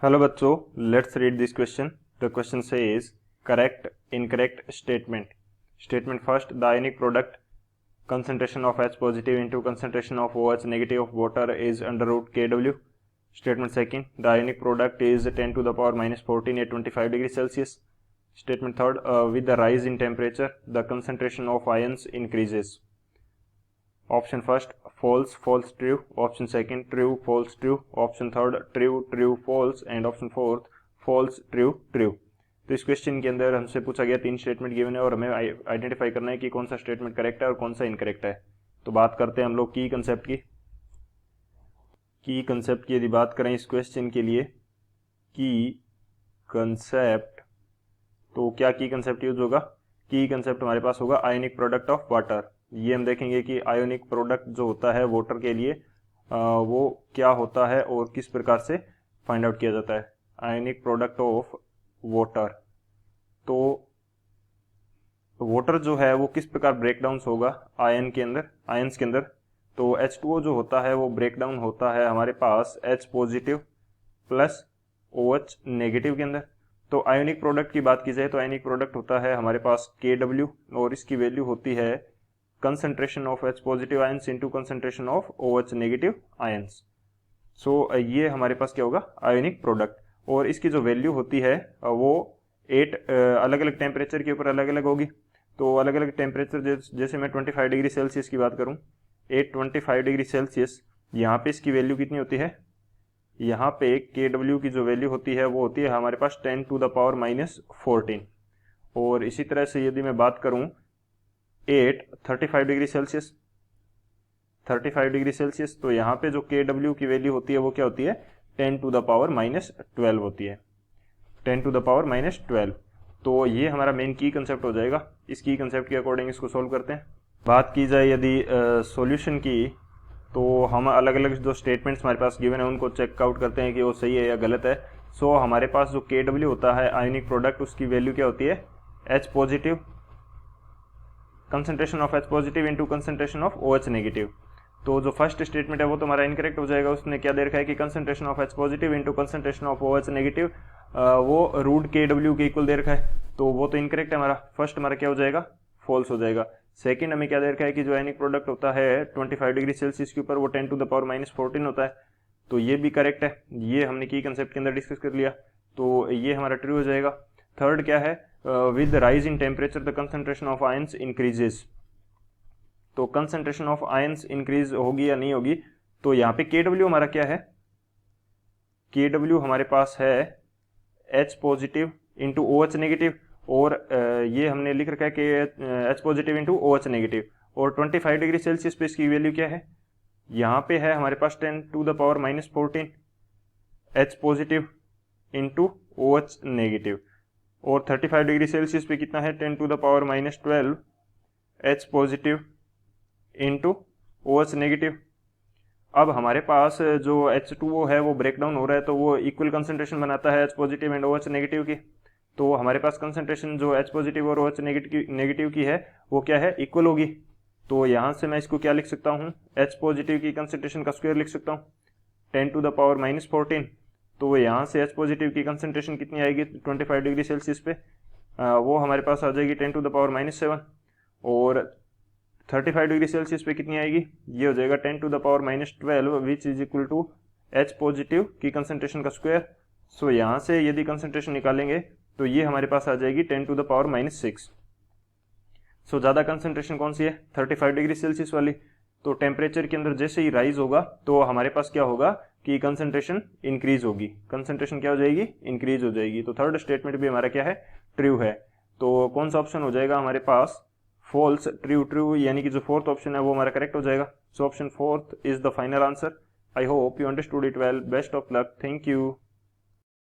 Hello बच्चों, let's read this question. The question says correct incorrect statement. Statement first, the ionic product concentration of H positive into concentration of OH negative of water is under root Kw. Statement second, the ionic product is 10 to the power minus 14 at 25 degrees Celsius. Statement third, with the rise in temperature, the concentration of ions increases. Option first, false, false, true. Option second, true, false, true. Option third, true, true, false. And option fourth, false, true, true. तो इस question के अंदर हमसे पूछा गया 3 statement given है और हमें आइडेंटिफाई करना है कि कौन सा स्टेटमेंट करेक्ट है और कौन सा इनकरेक्ट है. तो बात करते हैं हम लोग की कंसेप्ट की यदि बात करें इस क्वेश्चन के लिए की कंसेप्ट, तो क्या की कंसेप्ट यूज होगा? की कंसेप्ट हमारे पास होगा आयोनिक प्रोडक्ट ऑफ वाटर. ये हम देखेंगे कि आयोनिक प्रोडक्ट जो होता है वाटर के लिए वो क्या होता है और किस प्रकार से फाइंड आउट किया जाता है. आयोनिक प्रोडक्ट ऑफ वाटर, तो वाटर जो है वो किस प्रकार ब्रेक डाउन होगा आयंस के अंदर. तो H2O जो होता है वो ब्रेक डाउन होता है हमारे पास H positive plus OH negative के अंदर. तो आयोनिक प्रोडक्ट की बात की जाए तो आयोनिक प्रोडक्ट होता है हमारे पास Kw और इसकी वैल्यू होती है concentration of H positive ions into concentration of OH negative ions. So ये हमारे पास क्या होगा आयोनिक प्रोडक्ट, और इसकी जो वैल्यू होती है वो 8 अलग अलग टेम्परेचर के ऊपर अलग अलग होगी. तो अलग अलग टेम्परेचर जैसे मैं 25 डिग्री सेल्सियस की बात करूं, 825 डिग्री सेल्सियस, यहाँ पे इसकी वैल्यू कितनी होती है? यहाँ पे Kw की जो वैल्यू होती है वो होती है हमारे पास 10 टू द पावर माइनस 14. और इसी तरह से यदि मैं बात करूं 35 डिग्री सेल्सियस, 35 डिग्री सेल्सियस, तो यहाँ पे जो Kw की वैल्यू होती है वो क्या होती है? 10 टू द पावर माइनस 12 होती है, 10 टू द पावर माइनस 12. तो ये हमारा मेन की कंसेप्ट हो जाएगा. इस की कंसेप्ट के अकॉर्डिंग इसको सोल्व करते हैं. बात की जाए यदि सॉल्यूशन की, तो हम अलग अलग जो स्टेटमेंट्स हमारे पास गिवन है उनको चेकआउट करते हैं कि वो सही है या गलत है. सो हमारे पास जो Kw होता है आयोनिक प्रोडक्ट, उसकी वैल्यू क्या होती है? H positive, concentration of H positive into concentration of OH negative. तो जो फर्स्ट स्टेटमेंट है वो तो हमारा इनकरेक्ट हो जाएगा. उसने क्या दे रखा है कि concentration of H positive into concentration of OH negative वो रूट Kw के इक्वल दे रखा है, तो वो तो इनकरेक्ट है. हमारा फर्स्ट हमारा क्या हो जाएगा? फॉल्स हो जाएगा. सेकंड हमें क्या दे रखा है कि जो आयनिक प्रोडक्ट होता है 25 डिग्री सेल्सियस के ऊपर वो 10 टू द पावर माइनस 14 होता है, तो ये भी करेक्ट है. ये हमने की कंसेप्ट के अंदर डिस्कस कर लिया, तो ये हमारा ट्रू हो जाएगा. थर्ड क्या है? With rise in temperature the concentration of ions increases. तो कंसंट्रेशन ऑफ आयंस इंक्रीज होगी या नहीं होगी? तो यहाँ पे Kw हमारा क्या है? Kw हमारे पास है H positive into OH negative, और ये हमने लिख रखा है कि H positive into OH negative, और 25 डिग्री सेल्सियस पे इसकी वैल्यू क्या है? यहाँ पे है हमारे पास 10 to the power minus 14 H positive into OH negative, और 35 डिग्री सेल्सियस पे कितना है? 10 to the power minus 12 H positive into OH negative. अब हमारे पास जो H2O है वो ब्रेक डाउन हो रहा है, तो वो इक्वल कंसंट्रेशन बनाता है H positive and OH negative की. तो हमारे पास कंसंट्रेशन जो H पॉजिटिव और OH नेगेटिव की है वो क्या है? इक्वल होगी. तो यहाँ से मैं इसको क्या लिख सकता हूँ? H पॉजिटिव की कंसंट्रेशन का स्क्वायर लिख सकता हूँ, 10 टू द पावर माइनस 14. तो यहाँ से H पॉजिटिव की कंसंट्रेशन कितनी आएगी 25 डिग्री सेल्सियस पे? वो हमारे पास आ जाएगी 10 टू द पावर माइनस 7. और 35 डिग्री सेल्सियस पे कितनी आएगी? ये हो जाएगा 10 to the power minus 12 which is equal to H positive की कंसंट्रेशन का स्क्वायर. सो यहाँ से यदि कंसंट्रेशन निकालेंगे तो ये हमारे पास आ जाएगी 10 टू द पावर माइनस 6. सो ज़्यादा कंसंट्रेशन कौन सी है? 35 डिग्री सेल्सियस वाली. तो टेम्परेचर के अंदर जैसे ही राइज होगा तो हमारे पास क्या होगा कि कंसंट्रेशन इंक्रीज होगी. कंसंट्रेशन क्या हो जाएगी? इंक्रीज हो जाएगी. तो थर्ड स्टेटमेंट भी हमारा क्या है? ट्रू है. तो कौन सा ऑप्शन हो जाएगा हमारे पास? फॉल्स, ट्रू, ट्रू, यानी कि जो फोर्थ ऑप्शन है वो हमारा करेक्ट हो जाएगा. So option fourth is the final answer. I hope you understood it well. Best of luck. Thank you.